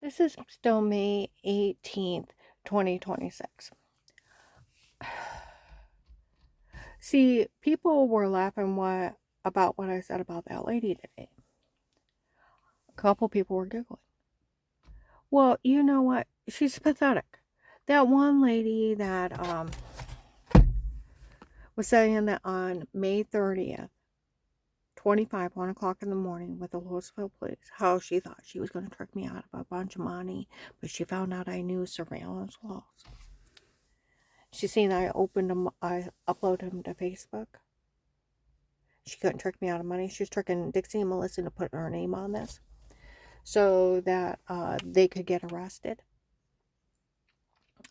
This is still May 18th, 2026. See, people were laughing about what I said about that lady today. A couple people were giggling. Well, you know what? She's pathetic. That one lady that was saying that on May 30th, 25, 1 o'clock in the morning with the Louisville police, how she thought she was going to trick me out of a bunch of money, but she found out I knew surveillance laws. She seen I uploaded them to Facebook. She couldn't trick me out of money. She was tricking Dixie and Melissa to put her name on this so that they could get arrested.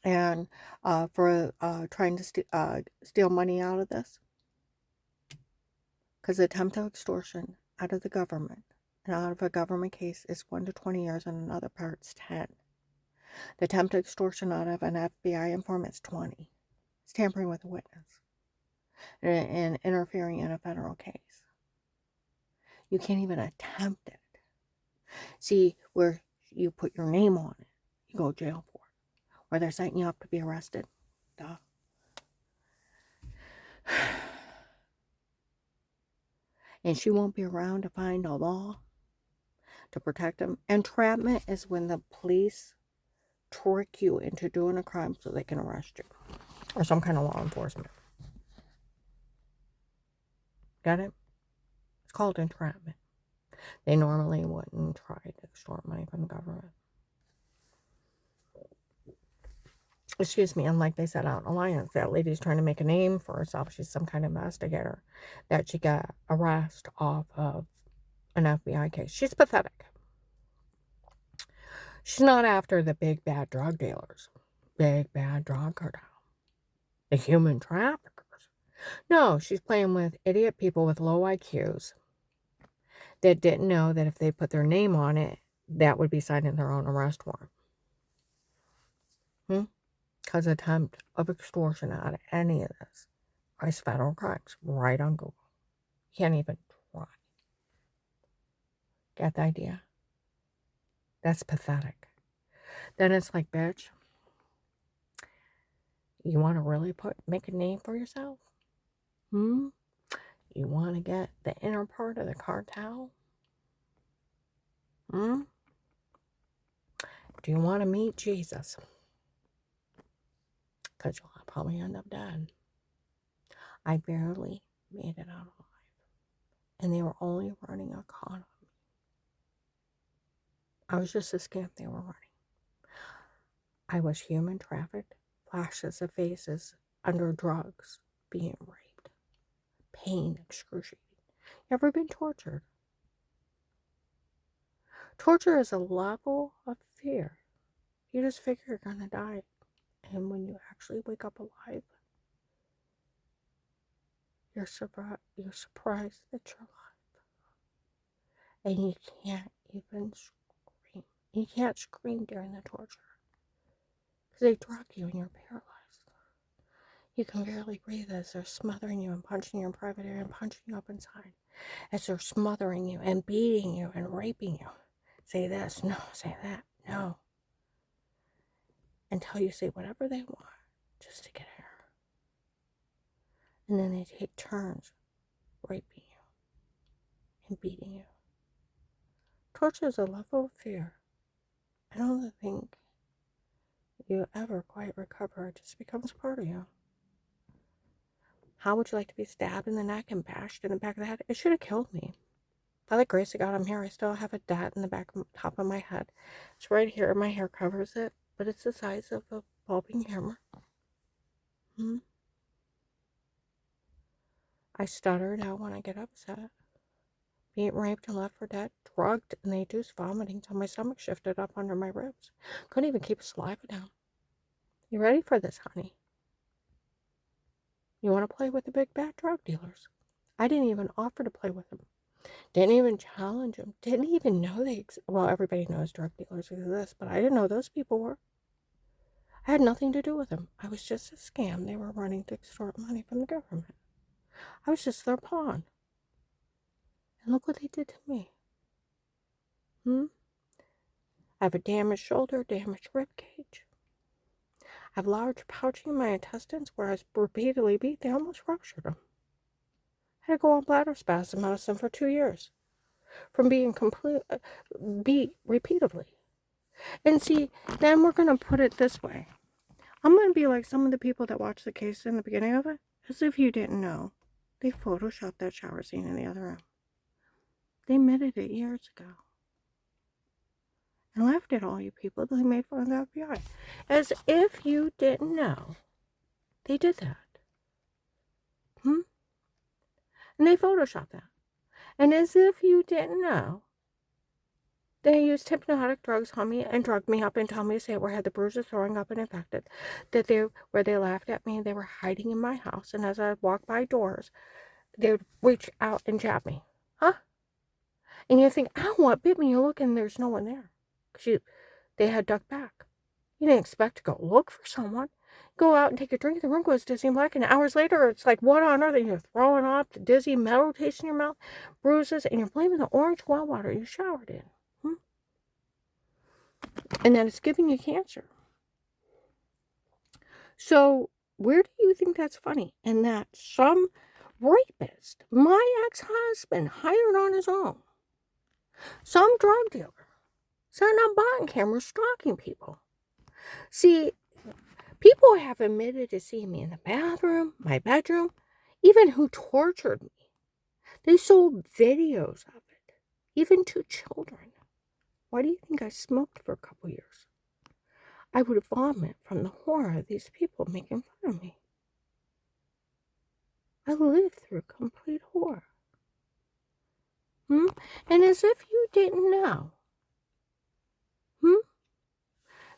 And for trying to steal money out of this. Because the attempt to extortion out of the government and out of a government case is 1 to 20 years and another part's 10. The attempt to extortion out of an FBI informant is 20. It's tampering with a witness and interfering in a federal case. You can't even attempt it. See, where you put your name on it, you go to jail for it. Or they're setting you up to be arrested. Duh. And she won't be around to find a law to protect them. Entrapment is when the police trick you into doing a crime so they can arrest you. Or some kind of law enforcement. Got it? It's called entrapment. They normally wouldn't try to extort money from the government. Excuse me, unlike they set out in Alliance, that lady's trying to make a name for herself. She's some kind of investigator that she got arrested off of an FBI case. She's pathetic. She's not after the big bad drug dealers, big bad drug cartel, the human traffickers. No, she's playing with idiot people with low IQs that didn't know that if they put their name on it, that would be signing their own arrest warrant. Because attempt of extortion out of any of this is federal crimes right on Google. Can't even try. Get the idea? That's pathetic. Then it's like, bitch, you want to really make a name for yourself? You want to get the inner part of the cartel? Do you want to meet Jesus? Because you'll probably end up dead. I barely made it out alive. And they were only running a con on me. I was just a scam they were running. I was human trafficked, flashes of faces, under drugs, being raped. Pain, excruciating. You ever been tortured? Torture is a level of fear. You just figure you're gonna die. And when you actually wake up alive, you're surprised that you're alive. And you can't even scream. You can't scream during the torture. Because they drug you and you're paralyzed. You can barely breathe as they're smothering you and punching you in private area and punching you up inside. As they're smothering you and beating you and raping you. Say this, no, say that, no. Until you say whatever they want just to get air. And then they take turns raping you and beating you. Torture is a level of fear. I don't think you ever quite recover. It just becomes part of you. How would you like to be stabbed in the neck and bashed in the back of the head? It should have killed me. By the grace of God, I'm here. I still have a dot in the top of my head. It's right here. My hair covers it, but it's the size of a bulbing hammer. I stuttered out when I get upset. Being raped and left for dead, drugged, and they induced vomiting till my stomach shifted up under my ribs. Couldn't even keep saliva down. You ready for this, honey? You want to play with the big bad drug dealers? I didn't even offer to play with them. Didn't even challenge them. Didn't even know they well, everybody knows drug dealers exist, but I didn't know those people were. I had nothing to do with them. I was just a scam they were running to extort money from the government. I was just their pawn. And look what they did to me. I have a damaged shoulder, damaged rib cage. I have large pouching in my intestines where I was repeatedly beat. They almost ruptured them. I had to go on bladder spasm medicine for 2 years from being beat repeatedly. And see, then we're going to put it this way. I'm going to be like some of the people that watched the case in the beginning of it, as if you didn't know. They photoshopped that shower scene in the other room. They admitted it years ago. And laughed at all you people that made fun of the FBI. As if you didn't know. They did that. And they photoshopped that. And as if you didn't know, they used hypnotic drugs on me and drugged me up and told me to say where I had the bruises, throwing up, and infected. Where they laughed at me, they were hiding in my house. And as I walked by doors, they would reach out and jab me. Huh? And you think, ow, what bit me? You look and there's no one there. Because they had ducked back. You didn't expect to go look for someone. Go out and take a drink. The room goes dizzy and black. And hours later, it's like, what on earth? And you're throwing up, dizzy, metal taste in your mouth, bruises, and you're blaming the orange well water you showered in. And that it's giving you cancer. So where do you think that's funny? And that some rapist, my ex-husband, hired on his own, some drug dealer, setting up body cameras stalking people. See, people have admitted to seeing me in the bathroom, my bedroom, even who tortured me. They sold videos of it, even to children. Why do you think I smoked for a couple years? I would vomit from the horror of these people making fun of me. I lived through complete horror. And as if you didn't know.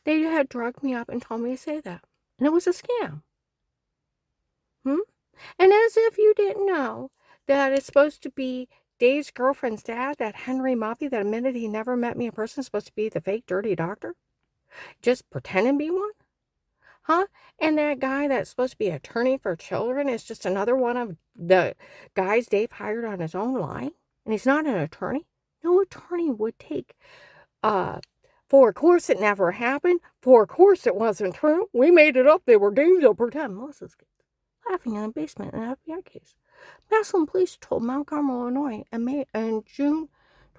They had drugged me up and told me to say that. And it was a scam. And as if you didn't know that it's supposed to be Dave's girlfriend's dad, that Henry Moppy, that admitted he never met me in person, supposed to be the fake dirty doctor? Just pretending to be one? And that guy that's supposed to be attorney for children is just another one of the guys Dave hired on his own line? And he's not an attorney? No attorney would take, for of course it never happened. For of course it wasn't true. We made it up. They were games of pretend. Melissa's laughing in the basement in an FBI case. Massillon police told Mount Carmel, Illinois, in June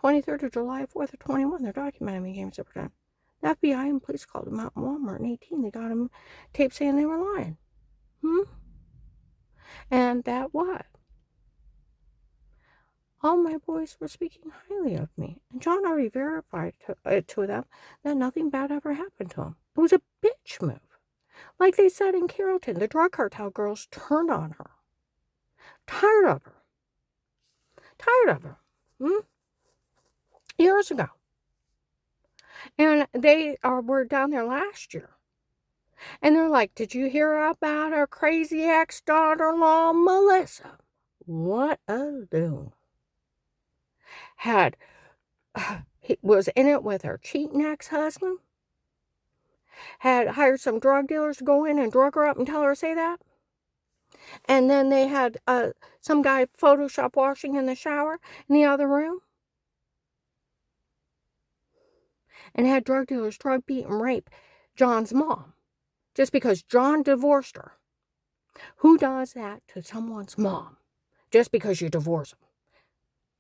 23rd to July 4th of 21, they're documenting the games of pretend. The FBI and police called him out in Walmart in 18. They got him tape saying they were lying. And that what? All my boys were speaking highly of me. And John already verified to them that nothing bad ever happened to him. It was a bitch move. Like they said in Carrollton, the drug cartel girls turned on her. Tired of her. Years ago. And they were down there last year. And they're like, did you hear about our crazy ex-daughter-in-law, Melissa? What a loon. Was in it with her cheating ex-husband. Had hired some drug dealers to go in and drug her up and tell her to say that. And then they had some guy Photoshop washing in the shower in the other room. And had drug dealers drug, beat, and rape John's mom. Just because John divorced her. Who does that to someone's mom? Just because you divorce them.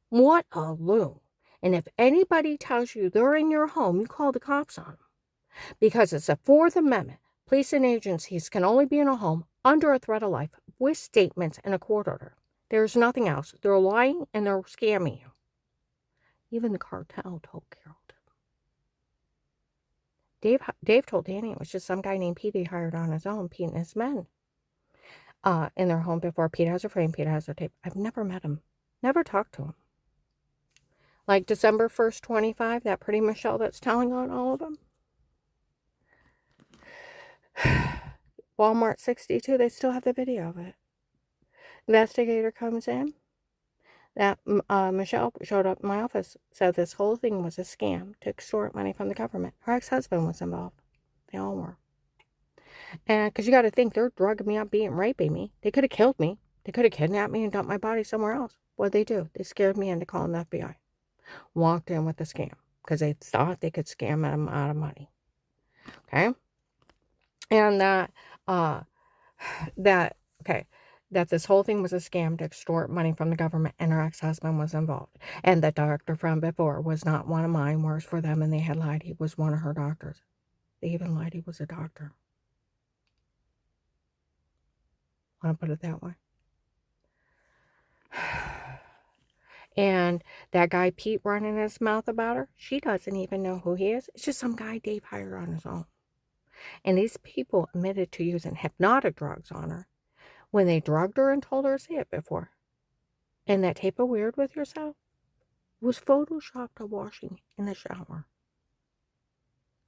What a loon. And if anybody tells you they're in your home, you call the cops on them. Because it's the Fourth Amendment. Police and agencies can only be in a home under a threat of life with statements and a court order. There's nothing else. They're lying and they're scamming you. Even the cartel told Carrollton. Dave told Danny it was just some guy named Pete he hired on his own, Pete and his men, in their home before. Pete has a frame, Pete has a tape. I've never met him. Never talked to him. Like December 1st, 25, that pretty Michelle that's telling on all of them. Walmart 62, they still have the video of it. Investigator comes in. That Michelle showed up in my office, said this whole thing was a scam to extort money from the government. Her ex-husband was involved. They all were. And because you got to think, they're drugging me up, beating, raping me. They could have killed me. They could have kidnapped me and dumped my body somewhere else. What'd they do? They scared me into calling the FBI. Walked in with the scam. because they thought they could scam them out of money. Okay? And uh, okay, that this whole thing was a scam to extort money from the government, and her ex-husband was involved. And the doctor from before was not one of mine, works for them, and they had lied he was one of her doctors. They even lied he was a doctor. Want to put it that way? And that guy Pete running his mouth about her, she doesn't even know who he is. It's just some guy Dave hired on his own. And these people admitted to using hypnotic drugs on her when they drugged her and told her to say it before. And that tape of Weird with Yourself was photoshopped to washing in the shower.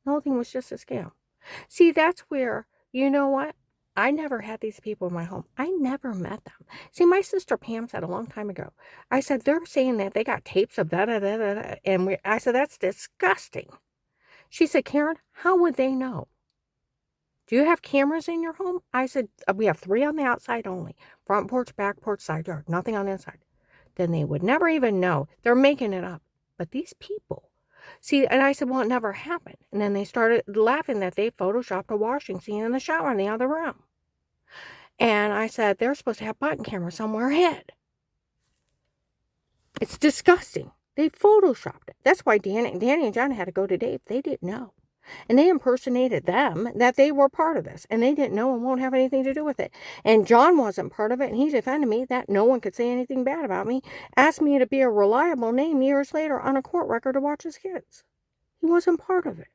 The whole thing was just a scam. See, that's where, you know what? I never had these people in my home. I never met them. See, my sister Pam said a long time ago, I said, they're saying that they got tapes of da-da-da-da-da. And I said, that's disgusting. She said, Karen, how would they know? Do you have cameras in your home? I said, we have 3 on the outside only. Front porch, back porch, side yard. Nothing on the inside. Then they would never even know. They're making it up. But these people, see, and I said, well, it never happened. And then they started laughing that they photoshopped a washing scene in the shower in the other room. And I said, they're supposed to have button cameras somewhere hid. It's disgusting. They photoshopped it. That's why Danny and John had to go to Dave. They didn't know. And they impersonated them that they were part of this. And they didn't know and won't have anything to do with it. And John wasn't part of it. And he defended me that no one could say anything bad about me. Asked me to be a reliable name years later on a court record to watch his kids. He wasn't part of it.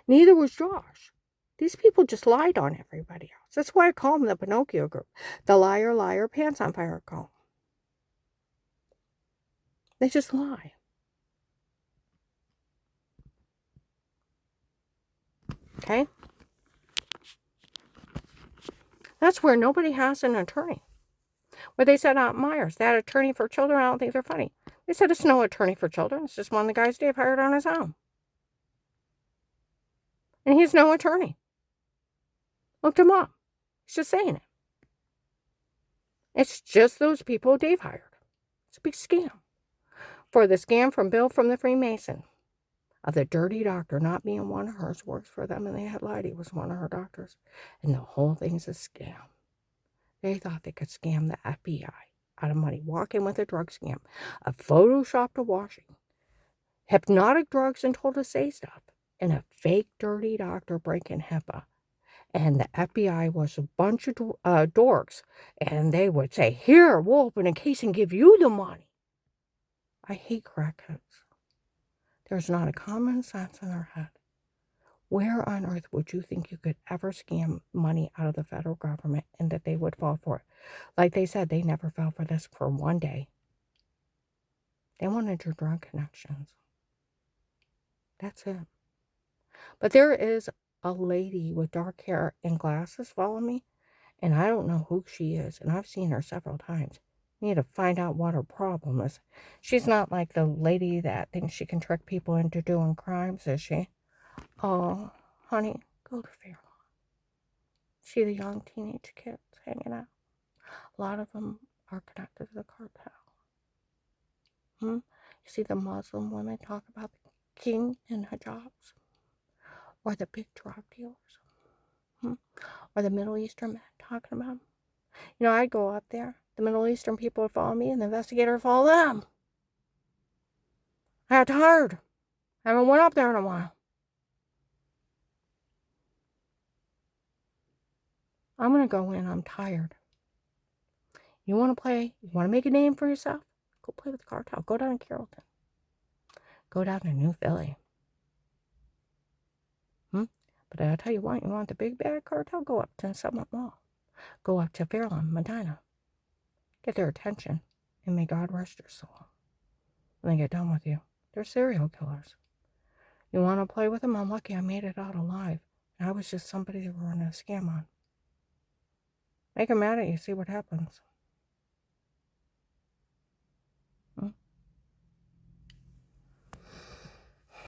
Neither was Josh. These people just lied on everybody else. That's why I call them the Pinocchio group. The liar, liar, pants on fire call. They just lie. Okay? That's where nobody has an attorney. Where they said Aunt Myers, that attorney for children, I don't think they're funny. They said it's no attorney for children. It's just one of the guys Dave hired on his own. And he's no attorney. Looked him up. He's just saying it. It's just those people Dave hired. It's a big scam. For the scam from Bill from the Freemason of the dirty doctor not being one of hers, works for them, and they had lied he was one of her doctors. And the whole thing's a scam. They thought they could scam the FBI out of money. Walk in with a drug scam. A Photoshop to washing. Hypnotic drugs and told to say stuff. And a fake dirty doctor breaking HIPAA. And the FBI was a bunch of dorks. And they would say, here, we'll open a case and give you the money. I hate crackheads. There's not a common sense in their head. Where on earth would you think you could ever scam money out of the federal government and that they would fall for it? Like they said, they never fell for this for one day. They wanted your drug connections. That's it. But there is a lady with dark hair and glasses following me, and I don't know who she is, and I've seen her several times. I need to find out what her problem is. She's not like the lady that thinks she can trick people into doing crimes, is she? Oh, honey, go to Fairlawn. See the young teenage kids hanging out. A lot of them are connected to the cartel. You see the Muslim women talk about the king in hijabs? Or the big drug dealers? Or the Middle Eastern men talking about them? You know, I'd go up there. The Middle Eastern people would follow me, and the investigator would follow them. I got tired. I haven't went up there in a while. I'm going to go in. I'm tired. You want to play? You want to make a name for yourself? Go play with the cartel. Go down to Carrollton. Go down to New Philly. But I'll tell you what, you want the big bad cartel? Go up to Summit Mall. Go up to Fairlawn, Medina. Get their attention, and may God rest your soul. When they get done with you, they're serial killers. You want to play with them? I'm lucky I made it out alive. I was just somebody they were running a scam on. Make them mad at you, see what happens.